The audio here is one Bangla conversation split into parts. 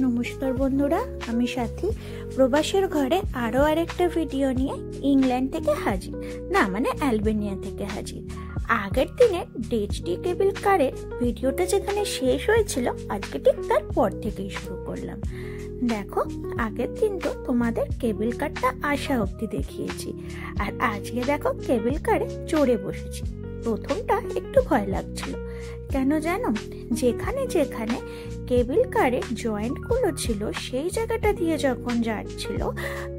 নমস্কার বন্ধুরা, আমি সাথী প্রবাসের ঘরে আরও আরেকটা ভিডিও নিয়ে ইংল্যান্ড থেকে হাজির, না মানে অ্যালবেনিয়া থেকে হাজির। আগের দিনের ডিএচটি কেবল কারের ভিডিওটা যেখানে শেষ হয়েছিল, আজকে ঠিক তার পর থেকেই শুরু করলাম। দেখো, আগের দিন তো তোমাদের কেবল কারটা আসা অবধি দেখিয়েছি, আর আজকে দেখো কেবল কারে চড়ে বসেছি। প্রথমটা একটু ভয় লাগছিল, কেন জানো? যেখানে যেখানে কেবল কারের জয়েন্টগুলো ছিল সেই জায়গাটা দিয়ে যখন যাচ্ছিল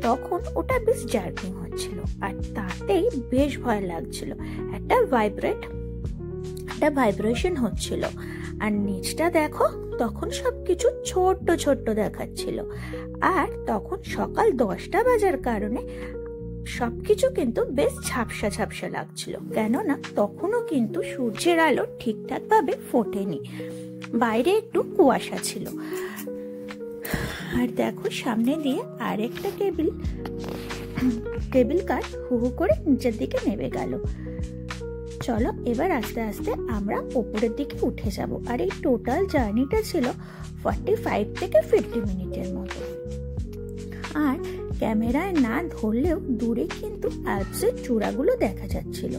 তখন ওটা বেশ জার্কিং হচ্ছিল, আর তাতেই বেশ ভয় লাগছিল। একটা ভাইব্রেশন হচ্ছিল, আর নিচটা দেখো তখন সবকিছু ছোট্ট ছোট্ট দেখাচ্ছিল। আর তখন সকাল 10টা বাজার কারণে সবকিছু কিন্তু বেশ ঝাপসা ঝাপসা লাগছিল, কেননা তখনও কিন্তু সূর্যের আলো ঠিকঠাক ভাবে ফোটেনি, বাইরে একটু কুয়াশা ছিল। আর দেখো সামনে দিয়ে আরেকটা কেবল কার হু হু করে নিচের দিকে নেমে গেল। চলো এবার আস্তে আস্তে আমরা উপরের দিকে উঠে যাব। আর এই টোটাল জার্নিটা ছিল 45 থেকে 50 মিনিটের মতো। আর ক্যামেরায় না ধরলেও দূরে কিন্তু অ্যালপসের চূড়াগুলো দেখা যাচ্ছিল।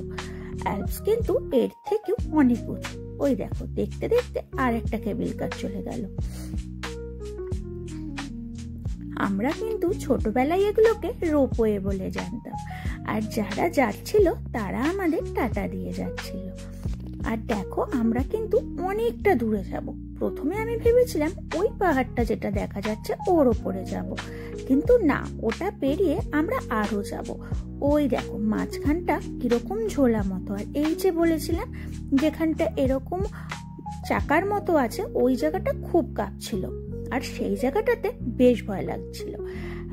অ্যালপস কিন্তু এর থেকেও অনেক উঁচু। ওই দেখো, দেখতে দেখতে আর একটা কেবল কার চলে গেল। আমরা কিন্তু ছোটবেলায় এগুলোকে রোপওয়ে বলে জানতাম, আর যারা যাচ্ছিল তারা আমাদের টাটা দিয়ে যাচ্ছিল। আর দেখো, আমরা কিন্তু অনেকটা দূরে যাব। প্রথমে আমি ভেবেছিলাম ওই পাহাড়টা যেটা দেখা যাচ্ছে ওর ওপরে যাব, কিন্তু না, ওটা পেরিয়ে আমরা আরো যাব। ওই দেখো মাঝখানটা কিরকম ঝোলা মতো, আর এই যে বলেছিলাম যেখানটা এরকম চাকার মতো আছে ওই জায়গাটা খুব কাঁপছিল, আর সেই জায়গাটাতে বেশ ভয় লাগছিল।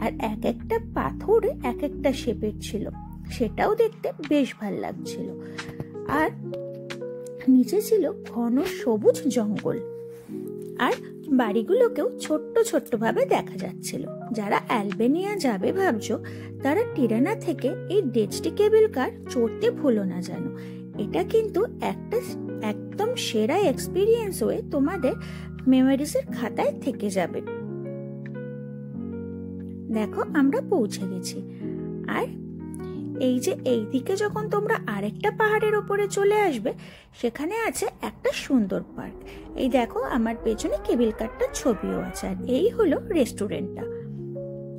আর এক একটা পাথরে এক একটা শেপের ছিল, সেটাও দেখতে বেশ ভালো লাগছিল। আর নিচে ছিল ঘন সবুজ জঙ্গল, আর বাড়িগুলোকেও ছোট্ট ছোট্ট ভাবে দেখা যাচ্ছিল। যারা অ্যালবেনিয়া যাবে ভাবছো, তারা টিরানা থেকে এই ডিএচটি কেবল কার চড়তে ভুলো না জানো। এটা কিন্তু একটা একদম সেরা এক্সপিরিয়েন্স হয়ে তোমাদের মেমোরিজের খাতায় থেকে যাবে। দেখো আমরা পৌঁছে গেছি। আর এই যে এই দিকে যখন তোমরা আরেকটা পাহাড়ের ওপরে চলে আসবে, সেখানে আছে একটা সুন্দর পার্ক। এই দেখো আমার পেছনে কেবল কারটার ছবিও আছে। আর এই হলো রেস্টুরেন্টটা।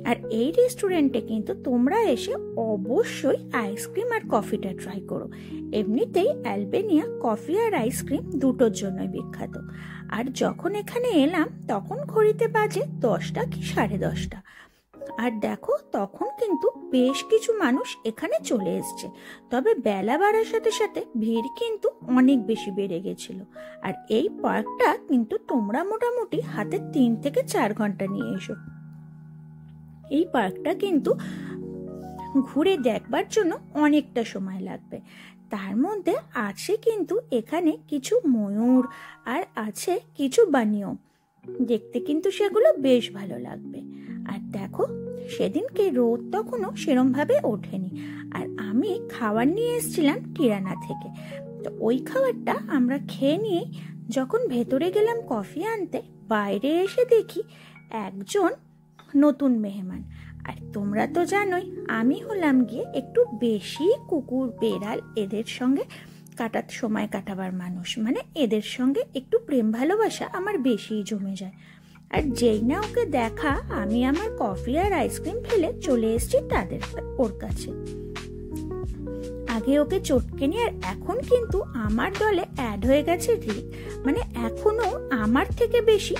আর এই রেস্টুরেন্টে কিন্তু তোমরা এসে অবশ্যই আইসক্রিম আর কফিটা ট্রাই করো। এমনিতেই অ্যালবেনিয়া কফি আর আইসক্রিম দুটোর জন্যই বিখ্যাত। আর যখন এখানে এলাম তখন ঘড়িতে বাজে 10টা কি 10:30। আর দেখো তখন কিন্তু বেশ কিছু মানুষ এখানে চলে এসছে, তবে বেলা বাড়ার সাথে সাথে ভিড় কিন্তু অনেক বেশি বেড়ে গেছিল। আর এই পার্কটা কিন্তু তোমরা মোটামুটি হাতে 3 থেকে 4 ঘন্টা নিয়ে এসো। এই পার্কটা কিন্তু ঘুরে দেখবার জন্য অনেকটা সময় লাগবে। তার মধ্যে আছে কিন্তু এখানে কিছু ময়ূর, আর আছে কিছু বানিও, দেখতে কিন্তু সেগুলো বেশ ভালো লাগবে। আর দেখো সেদিনকে রোদ তখনও সেরম ভাবে ওঠেনি, আর আমি খাবার নিয়ে এসেছিলাম টিরানা থেকে। তো ওই খাবারটা আমরা খেয়ে নিয়ে যখন ভেতরে গেলাম কফি আনতে, বাইরে এসে দেখি একজন নতুন মেহমান। আর তোমরা তো জানোই আমি হলাম গিয়ে একটু বেশি কুকুর বেড়াল এদের সঙ্গে সময় কাটাবার মানুষ, মানে এদের সঙ্গে একটু প্রেম ভালোবাসা আমার বেশিই জমে যায়। আর যেই না ওকে দেখা, আমি আমার কফি আর আইসক্রিম ফেলে চলে এসেছি ওর কাছে। আগে ওকে চটকে নি, আর এখন কিন্তু আমার দলে অ্যাড হয়ে গেছে রিক। মানে এখনো আমার থেকে বেশি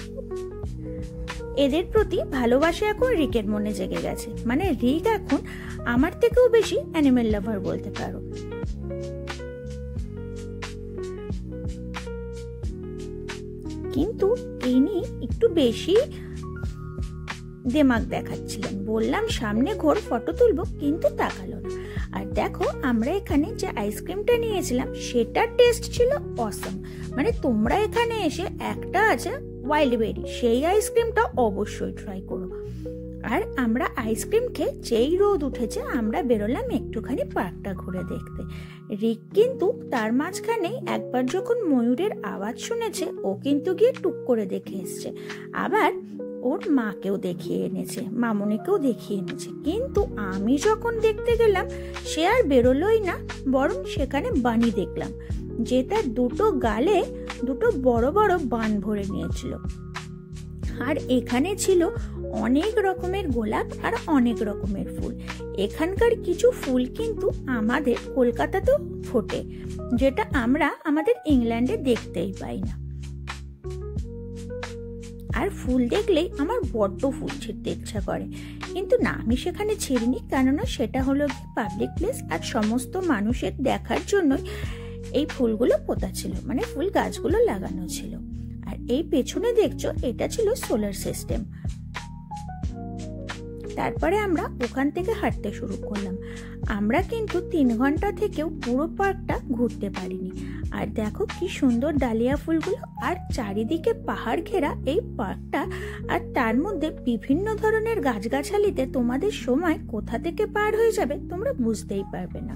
এদের প্রতি ভালোবাসা এখন রিকের মনে জেগে গেছে। মানে রিক এখন আমার থেকেও বেশি অ্যানিমেল লাভার বলতে পারো। কিন্তু ইনি একটু বেশি দেমাগ দেখাচ্ছিলেন। বললাম সামনে ঘোর, ফটো তুলবো, কিন্তু তাকালো না। আর দেখো আমরা এখানে যে আইসক্রিমটা নিয়েছিলাম সেটার টেস্ট ছিল অসম। মানে তোমরা এখানে এসে একটা আছে ওয়াইল্ড বেরি, সেই আইসক্রিমটা অবশ্যই ট্রাই করো। আর আমরা আইসক্রিম খেয়ে যেই রোদ উঠেছে আমরা বেরোলাম একটুখানি পার্কটা ঘুরে দেখতে। রিক কিন্তু তার মাঝখানে একবার যখন ময়ূরের আওয়াজ শুনেছে ও কিন্তু গিয়ে টুক করে দেখে এসছে, আবার ওর মাকেও দেখিয়ে এনেছে, মামনিকেও দেখিয়ে এনেছে। কিন্তু আমি যখন দেখতে গেলাম সে আর বেরোলোই না, বরং সেখানে বানি দেখলাম যে তার দুটো গালে দুটো বড় বড় বান ভরে নিয়েছিল। আর এখানে ছিল অনেক রকমের গোলাপ আর অনেক রকমের ফুল। এখানকার কিছু ফুল কিন্তু আমাদের কলকাতাতেও ফোটে, যেটা আমরা আমাদের ইংল্যান্ডে দেখতেই পাই না। আর ফুল দেখলেই আমার বড্ড ফুল ছিঁড়তে ইচ্ছা করে, কিন্তু না, আমি সেখানে ছিঁড়িনি, কেননা সেটা হলো পাবলিক প্লেস আর সমস্ত মানুষের দেখার জন্যই এই ফুলগুলো পোতা ছিল, মানে ফুল গাছগুলো লাগানো ছিল। আর এই পেছনে দেখছো এটা ছিল সোলার সিস্টেম। তারপরে আমরা ওখান থেকে হাঁটতে শুরু করলাম। আমরা কিন্তু 3 ঘন্টা থেকেও পুরো পার্কটা ঘুরতে পারিনি। আর দেখো কি সুন্দর ডালিয়া ফুলগুলো, আর চারিদিকে পাহাড় ঘেরা এই পার্কটা, আর তার মধ্যে বিভিন্ন ধরনের গাছগাছালিতে তোমাদের সময় কোথা থেকে পার হয়ে যাবে তোমরা বুঝতেই পারবে না।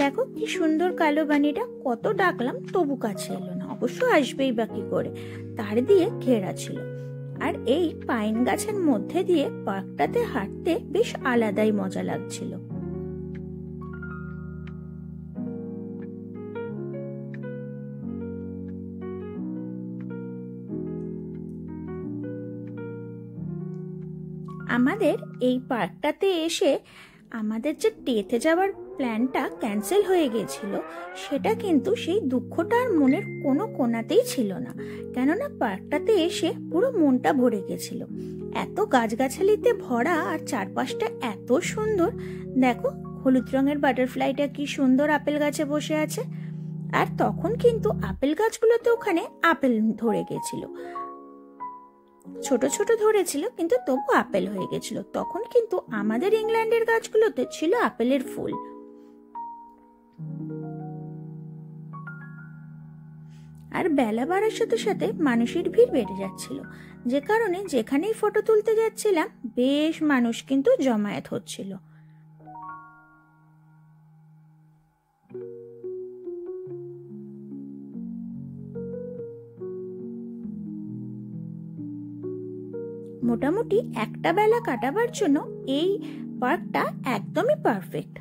দেখো কি সুন্দর কালো বানিটা, কত ডাকলাম তবু কাছে এলো না, অবশ্য আসবেই বা কি করে, তার দিয়ে ঘেরা ছিল। আর এই পাইন গাছের মধ্যে দিয়ে পার্কটাতে হাঁটতে বেশ আলাদাই মজা লাগছিল। আমাদের এই পার্কটাতে এসে আমাদের যে ডেতে যাওয়ার প্ল্যানটা ক্যান্সেল হয়ে গেছিল, সেটা কিন্তু সেই দুঃখটা আর মনের কোনো কোণাতেই ছিল না, কেননা পার্কটাতে এসে পুরো মনটা ভরে গেছিল। এত গাছগাছালিতে ভরা আর চারপাশটা এত সুন্দর। দেখো হলুদ রঙের বাটারফ্লাইটা কি সুন্দর আপেল গাছে বসে আছে। আর তখন কিন্তু আপেল গাছগুলোতে ওখানে আপেল ধরে গেছিল, ছোট ছোট ধরেছিল কিন্তু তবু আপেল হয়ে গেছিল। তখন কিন্তু আমাদের ইংল্যান্ডের গাছগুলোতে ছিল আপেলের ফুল। আর বেলা বাড়ার সাথে সাথে মানুষের ভিড় বেড়ে যাচ্ছিল, যে কারণে যেখানেই ফটো তুলতে যাচ্ছিলাম বেশ মানুষ কিন্তু জমায়েত হচ্ছিল। মোটামুটি একটা বেলা কাটাবার জন্য এই পার্কটা একদমই পারফেক্ট।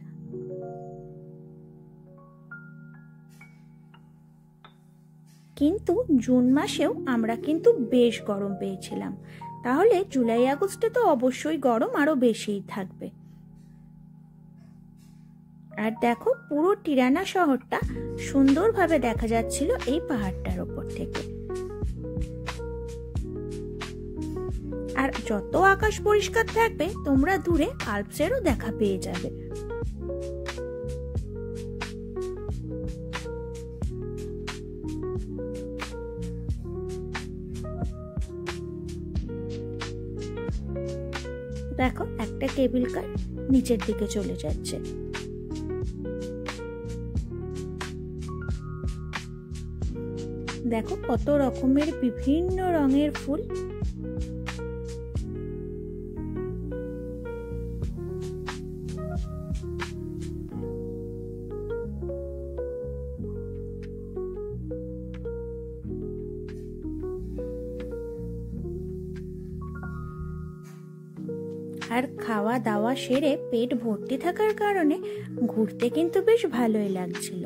কিন্তু জুন মাসেও আমরা কিন্তু বেশ গরম পেয়েছিলাম, তাহলে জুলাই আগস্টে তো অবশ্যই গরম আরো বেশিই থাকবে। আর দেখো পুরো টিরানা শহরটা সুন্দরভাবে দেখা যাচ্ছিল এই পাহাড়টার উপর থেকে। আর যত আকাশ পরিষ্কার থাকবে তোমরা দূরে আল্পসেরও দেখা পেয়ে যাবে। দেখো একটা কেবল কার নিচের দিকে চলে যাচ্ছে। দেখো কত রকমের বিভিন্ন রঙের ফুল। আর খাওয়া দাওয়া সেরে পেট ভর্তি থাকার কারণে ঘুরতে কিন্তু বেশ ভালোই লাগছিল।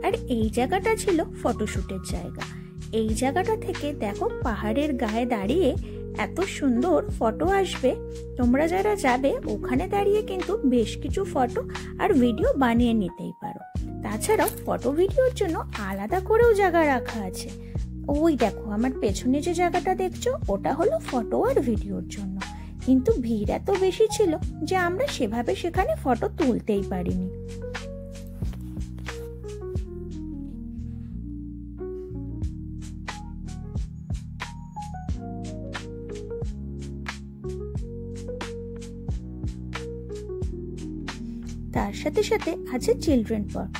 আর এই জায়গাটা ছিল ফটোশুটের জায়গা। এই জায়গাটা থেকে দেখো পাহাড়ের গায়ে দাঁড়িয়ে এত সুন্দর ফটো আসবে। তোমরা যারা যাবে ওখানে দাঁড়িয়ে কিন্তু বেশ কিছু ফটো আর ভিডিও বানিয়ে নিতেই পারো। তাছাড়াও ফটো ভিডিওর জন্য আলাদা করেও জায়গা রাখা আছে। ওই দেখো আমার পেছনে যে জায়গাটা দেখছো ওটা হলো ফটো আর ভিডিওর জন্য, কিন্তু ভিড় এত বেশি ছিল যে আমরা সেভাবে সেখানে ফটো তুলতেই পারিনি। তার সাথে সাথে আছে চিলড্রেন পার্ক।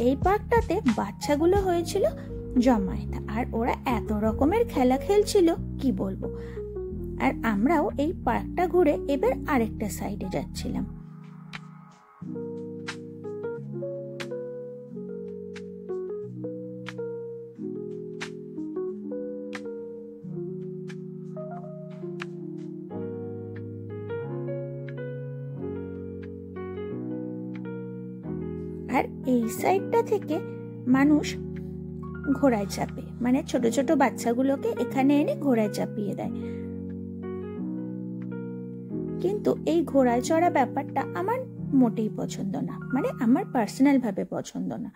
এই পার্কটাতে বাচ্চাগুলো হয়েছিল জমায়েত, আর ওরা এত রকমের খেলা খেলছিল কি বলবো। আর আমরাও এই পার্কটা ঘুরে এবার আরেকটা সাইডে যাচ্ছিলাম। আর এই সাইডটা থেকে মানুষ ঘোড়ায় চাপে, মানে ছোট ছোট বাচ্চাগুলোকে এখানে এনে ঘোড়ায় চাপিয়ে দেয়। কিন্তু এই ঘোড়ায় চড়া ব্যাপারটা আমার মোটেই পছন্দ না, মানে আমার পার্সোনাল ভাবে পছন্দ না।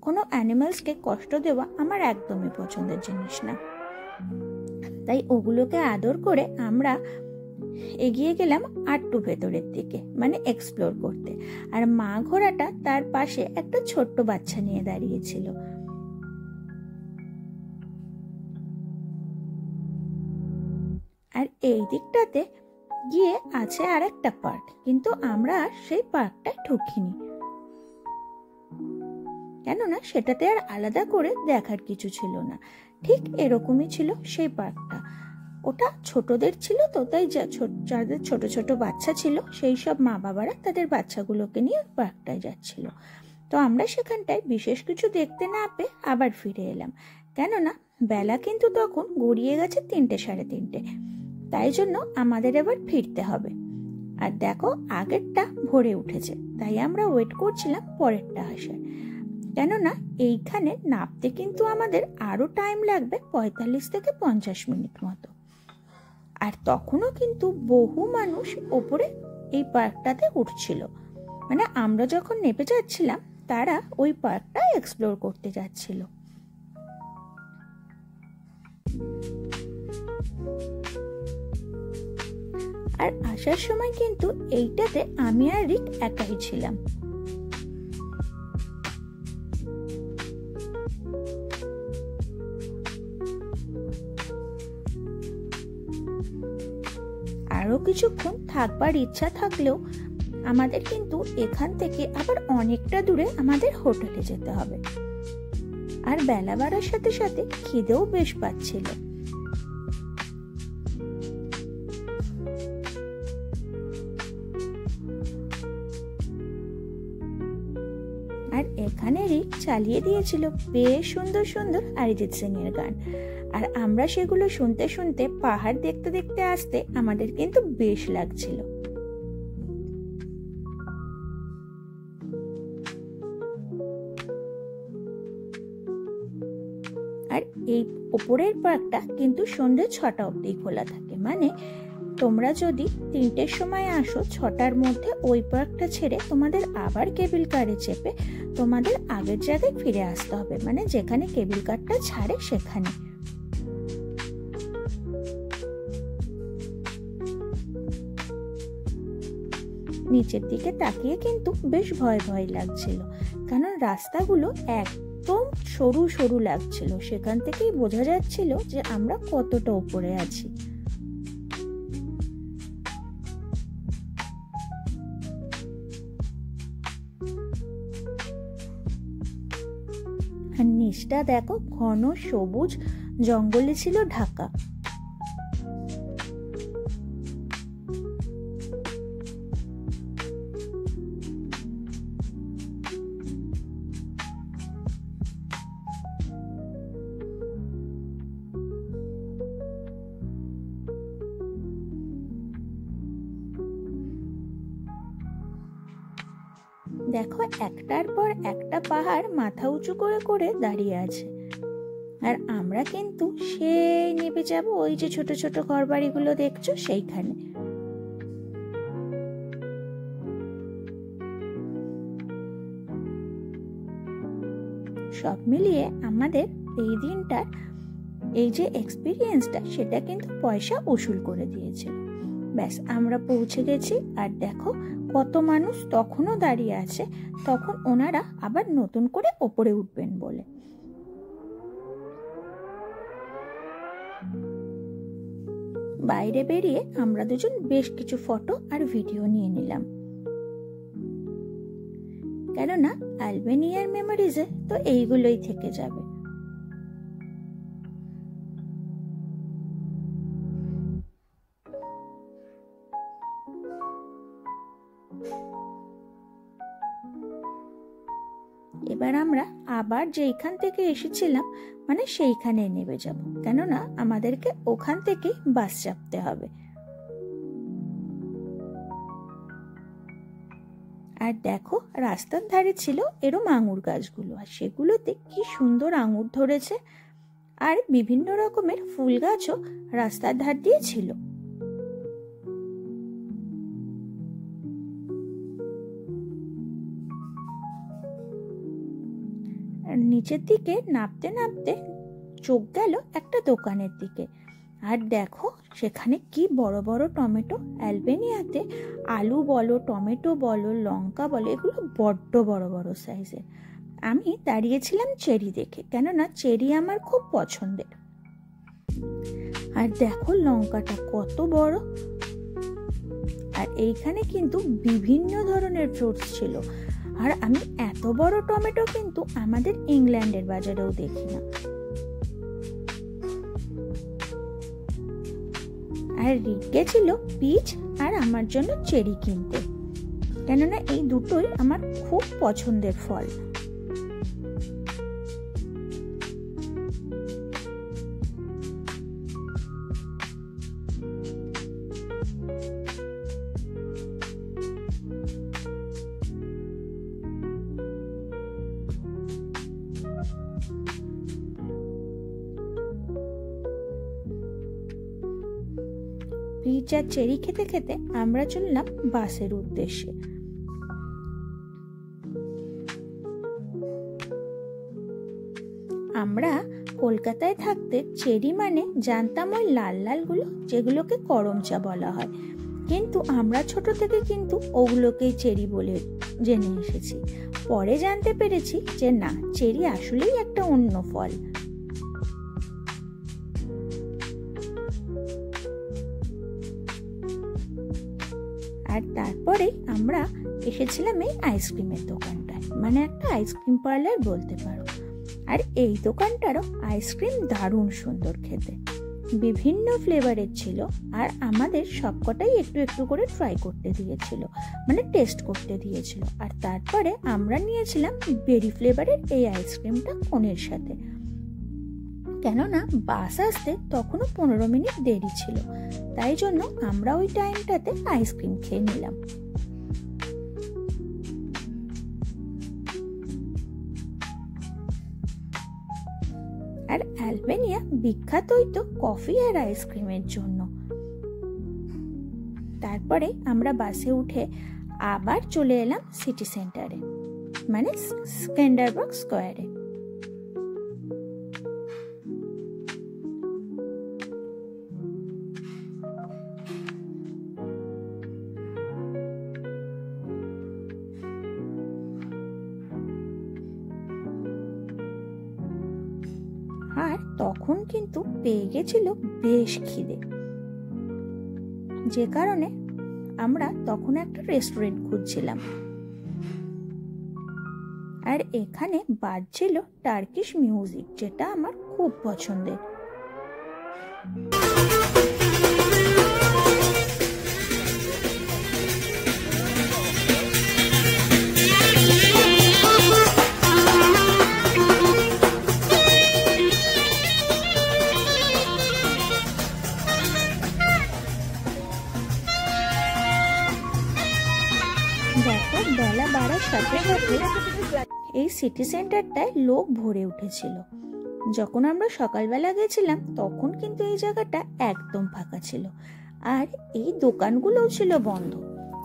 কোনো অ্যানিমালসকে কষ্ট দেওয়া আমার একদমই পছন্দের জিনিস না। তাই ওগুলোকে আদর করে আমরা এগিয়ে গেলাম আরটু ভেতরের দিকে, মানে এক্সপ্লোর করতে। আর মা ঘোড়াটা তার পাশে একটা ছোট্ট বাচ্চা নিয়ে দাঁড়িয়েছিল। আর এই দিকটাতে গিয়ে আছে আর একটা পার্ক, কিন্তু আমরা সেই পার্কটায় ঢুকিনি, কেননা সেটাতে আর আলাদা করে দেখার কিছু ছিল না। ঠিক এরকমই ছিল সেই পার্কটা, ওটা ছোটদের ছিল তো, তাই যাদের ছোট ছোট বাচ্চা ছিল সেই সব মা বাবারা তাদের বাচ্চাগুলোকে নিয়ে পার্কটায় যাচ্ছিল। তো আমরা সেখানটায় বিশেষ কিছু দেখতে না পেয়ে আবার ফিরে এলাম, কেননা বেলা কিন্তু তখন গড়িয়ে গেছে 3টে সাড়ে 3টে, তাই জন্য আমাদের এবার ফিরতে হবে। আর দেখো আগেরটা ভরে উঠেছে, তাই আমরা ওয়েট করছিলাম পরেরটা আসার, কেননা এইখানে নামতে কিন্তু আমাদের আরো টাইম লাগবে 45 থেকে 50 মিনিট মতো। আর তখনও কিন্তু বহু মানুষ ওপরে এই পার্কটাতে উঠছিল, মানে আমরা যখন নেমে যাচ্ছিলাম তারা ওই পার্কটা এক্সপ্লোর করতে যাচ্ছিল। আর আসার সময় কিন্তু এইটাতে আমি আর রিক একাই ছিলাম। আরো কিছুক্ষণ থাকবার ইচ্ছা থাকলেও আমাদের কিন্তু এখান থেকে আবার অনেকটা দূরে আমাদের হোটেলে যেতে হবে। আর বেলা বাড়ার সাথে সাথে খিদেও বেশ পাচ্ছিল। আর এখানে রিক চালিয়ে দিয়েছিল বেশ সুন্দর সুন্দর অরিজিৎ সিং এর গান, আর আমরা সেগুলো শুনতে শুনতে পাহাড় দেখতে দেখতে আসতে আমাদের কিন্তু বেশ লাগছিল। আর এই উপরের পার্কটা কিন্তু সন্ধ্যে 6টা অবধি খোলা থাকে, মানে তোমরা যদি 3টের সময় আসো 6টার মধ্যে ওই পার্কটা ছেড়ে তোমাদের আবার কেবল কারে চেপে তোমাদের আগের জায়গায় ফিরে আসতে হবে, মানে যেখানে কেবল কারটা ছাড়ে সেখানে। নিচের দিকে তাকিয়ে কিন্তু বেশ ভয় ভয় লাগছিল, কারণ রাস্তাগুলো একদম সরু সরু লাগছিল, সেখান থেকেই বোঝা যাচ্ছিল যে আমরা কতটা উপরে আছি। আর নিচটা দেখো ঘন সবুজ জঙ্গলে ছিল ঢাকা। দেখো একটার পর একটা পাহাড় মাথা উঁচু করে করে দাঁড়িয়ে আছে, আর আমরা কিন্তু সেই নেমে যাব ওই যে ছোট ছোট ঘরবাড়িগুলো দেখছো সেইখানে। সব মিলিয়ে আমাদের এই দিনটার এই যে এক্সপিরিয়েন্সটা সেটা কিন্তু পয়সা উসুল করে দিয়েছিল। ব্যাস আমরা পৌঁছে গেছি, আর দেখো কত মানুষ তখনও দাঁড়িয়ে আছে, তখন ওনারা আবার নতুন করে ওপরে উঠবেন বলে। বাইরে বেরিয়ে আমরা দুজন বেশ কিছু ফটো আর ভিডিও নিয়ে নিলাম। কেননা আলবেনিয়ার মেমোরিজে তো এইগুলোই থেকে যাবে। এবার আমরা আবার যেইখান থেকে এসেছিলাম মানে সেইখানে নেমে যাব, কেননা আমাদেরকে ওখান থেকে বাস চাপতে হবে। আর দেখো রাস্তার ধারে ছিল এরম আঙুর গাছগুলো, আর সেগুলোতে কি সুন্দর আঙুর ধরেছে, আর বিভিন্ন রকমের ফুল গাছও রাস্তার ধার দিয়ে ছিল। নিচের দিকে নামতে নামতে চোখ গেল একটা দোকানের দিকে, আর দেখো সেখানে কি বড় বড় টমেটো। আলবেনিয়াতে আলু বলো, টমেটো বলো, লঙ্কা বলো, এগুলো বড্ড বড় বড় সাইজের। আমি দাঁড়িয়েছিলাম চেরি দেখে, কেননা চেরি আমার খুব পছন্দের। আর দেখো লঙ্কাটা কত বড়। আর এইখানে কিন্তু বিভিন্ন ধরনের ফ্রুটস ছিল, আর আমি এত বড় টমেটো কিন্তু আমাদের ইংল্যান্ডের বাজারেও দেখি না। আর রিকে ছিল পিচ আর আমার জন্য চেরি কিনতে, কেননা এই দুটোই আমার খুব পছন্দের ফল। পিচ আর চেরি খেতে খেতে আমরা চললাম বাসের উদ্দেশ্যে। আমরা কলকাতায় থাকতে চেরি মানে জানতাম ওই লাল লাল গুলো, যেগুলোকে করম চা বলা হয়, কিন্তু আমরা ছোট থেকে কিন্তু ওগুলোকেই চেরি বলে জেনে এসেছি। পরে জানতে পেরেছি যে না, চেরি আসলেই একটা অন্য ফল। আর তারপরে আমরা এসেছিলাম এই আইসক্রিমের দোকানটায়, মানে একটা আইসক্রিম পার্লার বলতে পারো। আর এই দোকানটারও আইসক্রিম দারুণ সুন্দর খেতে, বিভিন্ন ফ্লেভারের ছিল, আর আমাদের সবকটাই একটু একটু করে ট্রাই করতে দিয়েছিল, মানে টেস্ট করতে দিয়েছিল। আর তারপরে আমরা নিয়েছিলাম বেরি ফ্লেভারের এই আইসক্রিমটা কোনের সাথে, কেননা বাস আসতে তখনও 15 মিনিট দেরি ছিল, তাই জন্য আমরা ওই টাইমটাতে আইসক্রিম খেয়ে নিলাম। আর আলবেনিয়া বিখ্যাতই তো কফি আর আইসক্রিমের জন্য। তারপরে আমরা বাসে উঠে আবার চলে এলাম সিটি সেন্টারে, মানে স্কেন্ডারবার্গ স্কোয়ারে। আর তখন কিন্তু পেয়ে গেছিল বেশ খিদে, যে কারণে আমরা তখন একটা রেস্টুরেন্ট খুঁজছিলাম। আর এখানে বাজছিল টার্কিশ মিউজিক, যেটা আমার খুব পছন্দের। দেখো বেলা বাড়ার সাথে সাথে এই সিটি সেন্টারটায় লোক ভরে উঠেছিল। যখন আমরা সকালবেলা গেছিলাম তখন কিন্তু এই জায়গাটা একদম ফাঁকা ছিল, আর এই দোকানগুলোও ছিল বন্ধ,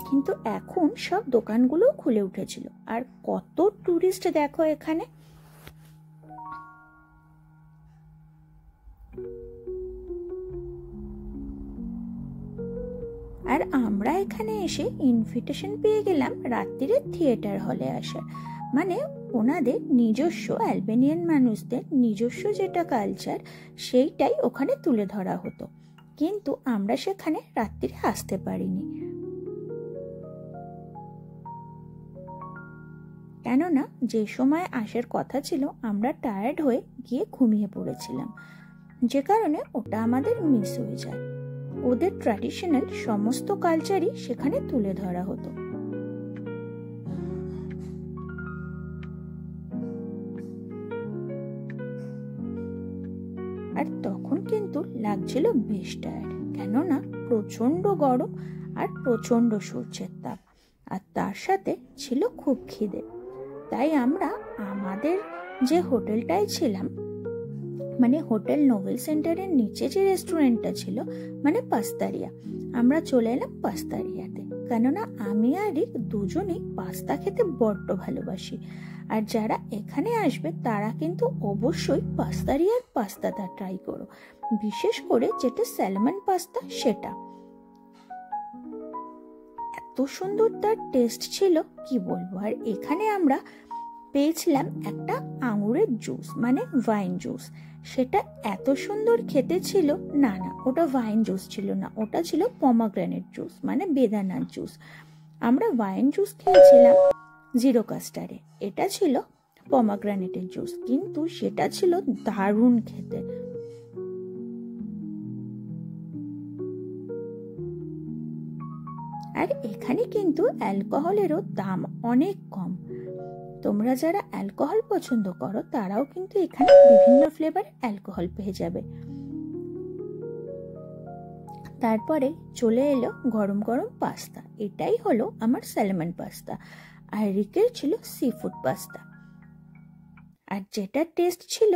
কিন্তু এখন সব দোকানগুলোও খুলে উঠেছিল। আর কত টুরিস্ট দেখো এখানে। আর আমরা এখানে এসে ইনভিটেশন পেয়ে গেলাম রাত্রিরে থিয়েটার হলে আসার, মানে ওনাদের নিজস্ব আলবেনিয়ান মানুষদের নিজস্ব যেটা কালচার সেইটাই ওখানে তুলে ধরা হতো, কিন্তু আমরা সেখানে রাত্রিরে আসতে পারিনি। কেননা যে সময় আসার কথা ছিল আমরা টায়ার্ড হয়ে গিয়ে ঘুমিয়ে পড়েছিলাম, যে কারণে ওটা আমাদের মিস হয়ে যায়। ওদের ট্র্যাডিশনাল সমস্ত কালচারই সেখানে তুলে ধরা হতো। আর তখন কিন্তু লাগছিল বেশ টায়ার্ড, কেননা প্রচন্ড গরম আর প্রচন্ড সূর্যের তাপ, আর তার সাথে ছিল খুব খিদে। তাই আমরা আমাদের যে হোটেলটায় ছিলাম, মানে হোটেল নোবেল সেন্টারের নিচে যে রেস্টুরেন্টটা ছিল, মানে পাস্তারিয়া, আমরা চলে এলাম পাস্তারিয়াতে। কেননা আমি আর রিক দুজনেই পাস্তা খেতে বড্ড ভালোবাসি। আর যারা এখানে আসবে তারা কিন্তু অবশ্যই পাস্তারিয়ার পাস্তাটা ট্রাই করো, বিশেষ করে যেটা স্যালমন পাস্তা সেটা। এত সুন্দর তার টেস্ট ছিল কি বলবো। আর এখানে আমরা পেয়েছিলাম একটা আঙুরের জুস, মানে ওয়াইন জুস। সেটা এত সুন্দর খেতে ছিল। না না, ওটা ওয়াইন জুস ছিল না, ওটা ছিল পমাগ্রেনেট জুস, মানে বেদানার জুস। আমরা ওয়াইন জুস খেয়েছিলাম জিরো কাস্টারে, এটা ছিল পমাগ্রেনেটের জুস, কিন্তু সেটা ছিল দারুণ খেতে। আর এখানে কিন্তু অ্যালকোহলেরও দাম অনেক কম। তোমরা যারা অ্যালকোহল পছন্দ করো তারাও কিন্তু এখানে বিভিন্ন ফ্লেভার অ্যালকোহল পেয়ে যাবে। তারপরে চলে এলো গরম গরম পাস্তা। এটাই হলো আমার স্যালমন পাস্তা, আর রিকের ছিল সি ফুড পাস্তা। আর যেটা টেস্ট ছিল